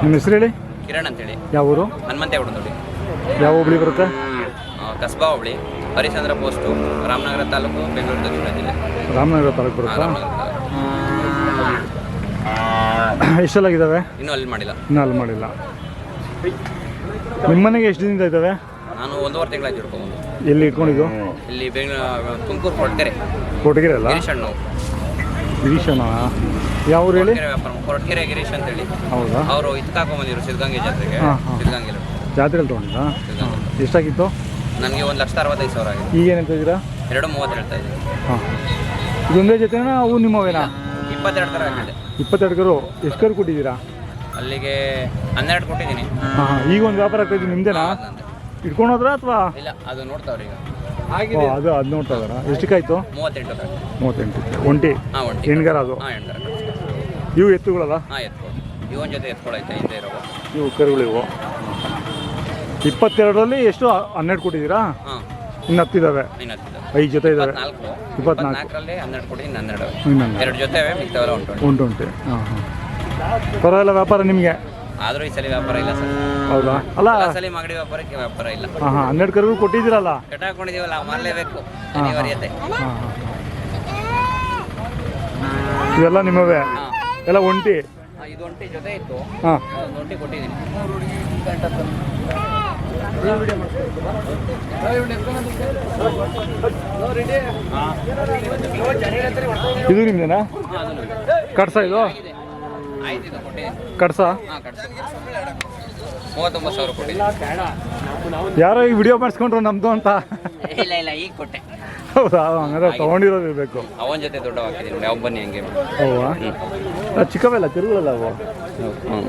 ನಿಮ್ಮ ಹೆಸರು ಹೇಳಿ. ಕಿರಣ್ ಅಂತೇಳಿ. ಯಾವ ಊರು? ಹನುಮಂತೇಗೌಡ ನೋಡಿ. ಯಾವ ಹೋಬಳಿ ಬರುತ್ತೆ? ಕಸ್ಬಾ ಹೋಬಳಿ, ಹರಿಶ್ಚಂದ್ರ ಪೋಸ್ಟು, ರಾಮನಗರ ತಾಲೂಕು, ಬೆಂಗಳೂರು ದಕ್ಷಿಣ ಜಿಲ್ಲೆ. ರಾಮನಗರ ತಾಲೂಕು ಬರುತ್ತಾ? ರಾಮನಗರ ತಾಲೂಕು. ಎಷ್ಟೆಲ್ಲಾಗಿದ್ದಾವೆ? ಇನ್ನೂ ಅಲ್ಲಿ ಮಾಡಿಲ್ಲ. ಇನ್ನೂ ಅಲ್ಲಿ ಮಾಡಿಲ್ಲ. ನಿಮ್ಮ ಮನೆಗೆ ಎಷ್ಟು ದಿನದಿಂದ ಇದ್ದಾವೆ? ನಾನು 1.5 ತಿಂಗಳಾಯ್ತು ಹಿಡ್ಕೊಂಡು. ಎಲ್ಲಿ ಇಟ್ಕೊಂಡಿದ್ದು? ಇಲ್ಲಿ ಬೆಂಗಳೂರು ತುಮಕೂರು ಕೊರಟಗೆರೆ. ಕೊರಟಗೆರೆ ಅಲ್ಲ? ಗಿರೀಶ್ ಅಣ್ಣ. ಗಿರೀಶಣ್ಣ ಯಾವ ಊರು ಹೇಳಿ? ಕೊರಟಗೆರೆ ಗಿರೀಶ್ ಅಂತೇಳಿ. ಹೌದಾ? ಅವರು ಇತ್ಕಾಕೊಂಬಂದಿದ್ರು ಸಿದ್ಧಗಂಗೆ ಜಾತ್ರೆಗೆ. ಸಿದ್ಧಗಂಗೆ ಜಾತ್ರೆಯಲ್ಲಿ ತೊಗೊಂಡಿದ್ದಾ? ಎಷ್ಟಾಗಿತ್ತು? ನನಗೆ 1,65,000 ಆಗಿದೆ. ಈಗ ಏನಂತ ಇದ್ದೀರಾ? 2.30 ಹೇಳ್ತಾ ಇದ್ದೀನಿ. ಹಾಂ, ಇದೊಂದೇ ಜೊತೆನಾ ಅವು ನಿಮ್ಮವೇನಾ? 22 ಥರ ಆಗಿದೆ. 22 ಕರು. ಎಷ್ಟು ಕರು ಕೊಟ್ಟಿದ್ದೀರಾ? ಅಲ್ಲಿಗೆ 12 ಕೊಟ್ಟಿದ್ದೀನಿ. ಹಾಂ ಹಾಂ. ಈಗ ಒಂದು ವ್ಯಾಪಾರ ಆಗ್ತಾಯಿದ್ದು ನಿಮ್ಮದೇನಾ? ಇಟ್ಕೊಂಡು ಹೋದ್ರಾ ಅಥವಾ? ಇಲ್ಲ, ಅದು ನೋಡ್ತಾವ್ರಿ ಈಗ. ಅದು ನೋಡ್ತಾ ಇದ್ದಾರಾ? ಎಷ್ಟಕ್ಕಾಯ್ತು? 38. 38. ಒಂಟಿ? ಹಾಂ, ಒಂಟಿ. ಹೆಣ್ಗಾರ ಅದು? ಹಾಂ, ಹೆಣ್ಗಾರ. ಇವು ಎತ್ತುಗಳಲ್ಲ? ಹಾಂ, ಎತ್ಕೊಳ್ಳಿ. ಇವೊಂದು ಜೊತೆ ಎತ್ಕೊಳೈತೆ ಹಿಂದೆ ಇರೋ. ಇವು ಕರುಗಳಿವು. 22ರಲ್ಲಿ ಎಷ್ಟು? 12 ಕೊಟ್ಟಿದ್ದೀರಾ? ಹಾಂ, ಇನ್ನು ಹತ್ತಿದ್ದಾವೆ. ಇನ್ನು ಹತ್ತಿದೆ. 5 ಜೊತೆ ಇದ್ದಾವೆ. 24ರಲ್ಲಿ 12 ಕೊಟ್ಟಿದ್ದೀನಿ. 12 ಇನ್ನೊಂದು 2 ಜೊತೆ ಮಿಕ್ತವೆಲ್ಲ ಉಂಟು. ಉಂಟು. ಹಾಂ ಹಾಂ. ಪರವಾಗಿಲ್ಲ ವ್ಯಾಪಾರ ನಿಮಗೆ? ಆದರೂ ಈ ಸಲ ವ್ಯಾಪಾರ ಇಲ್ಲ ಸರ್. ಹೌದಾ? ಅಲ್ಲ, ಸಲ ಮಾಗಡಿ ವ್ಯಾಪಾರಕ್ಕೆ ವ್ಯಾಪಾರ ಇಲ್ಲ. ಹಾಂ ಹಾಂ. 12 ಕರುಗಳು ಕೊಟ್ಟಿದ್ದೀರಲ್ಲ? ಕಟ್ಟ ಹಾಕೊಂಡಿದ್ದೀವಲ್ಲ, ಮಾರಲೇಬೇಕು, ಅನಿವಾರ್ಯತೆ. ಹಾಂ ಹಾಂ. ಇವೆಲ್ಲ ನಿಮ್ಮವೇ? ಹಾಂ, ಎಲ್ಲ ಒಂಟಿ? ಇದು ಒಂಟಿ ಜೊತೆ ಇತ್ತು. ಹಾಂ, ಒಂದು ಒಂಟಿ ಕೊಟ್ಟಿದ್ದೀನಿ. ಇದು ನಿಮ್ದೇನಾ? ಕಡ್ಸ ಇದು? ಆಯ್ತು, ಇದು ಕೊಟ್ಟಿದ್ದೀನಿ. ಕಡ್ಸ? ಹಾಂ, ಕಟ್ಸ 39,000 ಕೊಟ್ಟಿದ್ದೀನಿ. ಯಾರೋ ಈ ವಿಡಿಯೋ ಮಾಡಿಸ್ಕೊಂಡ್ರು ನಮ್ಮದು ಅಂತ? ಇಲ್ಲ ಇಲ್ಲ, ಈಗ ಕೊಟ್ಟೆ. ಹೌದಾ? ಹಂಗಾದ್ರೆ ತೊಗೊಂಡಿರೋದು ಇರಬೇಕು. ಅವನ ಜೊತೆ ದೊಡ್ಡ ಹಾಕಿದ್ದೀನಿ. ಯಾವ ಬನ್ನಿ ಹಂಗೆ. ಹೌದಾ? ಚಿಕ್ಕವೆಲ್ಲ ಕರುಗಳಲ್ಲ ಅವು? ಹ್ಞೂ.